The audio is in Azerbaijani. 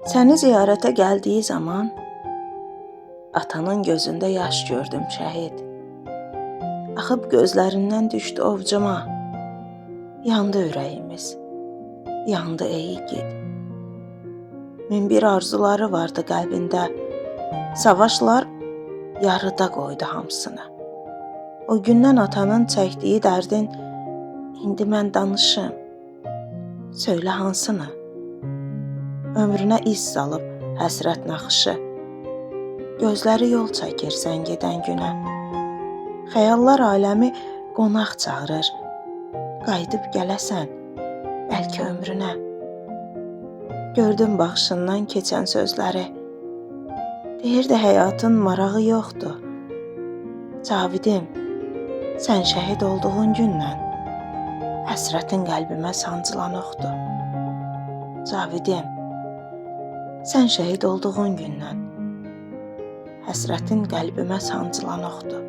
Səni ziyarətə gəldiyi zaman atanın gözündə yaş gördüm şəhid. Axıb gözlərindən düşdü ovcuma. Yandı ürəyimiz, yandı ey igid. Min bir arzuları vardı qəlbində. Savaşlar yarıda qoydu hamısını. O gündən atanın çəkdiyi dərdin indi mən danışım. Söylə hansını? Ömrünə iz salıb həsrət naxışı. Gözləri yol çəkir sən gedən günə. Xəyallar aləmi qonaq çağırır. Qayıdıb gələsən, bəlkə ömrünə. Gördüm baxışından keçən sözləri. Deyirdi həyatın marağı yoxdur. Cavidim, sən şəhid olduğun gündən həsrətin qəlbimə sancılan oxdur. Cavidim, sən şəhid olduğun gündən həsrətin qəlbimə sancılan oxdur.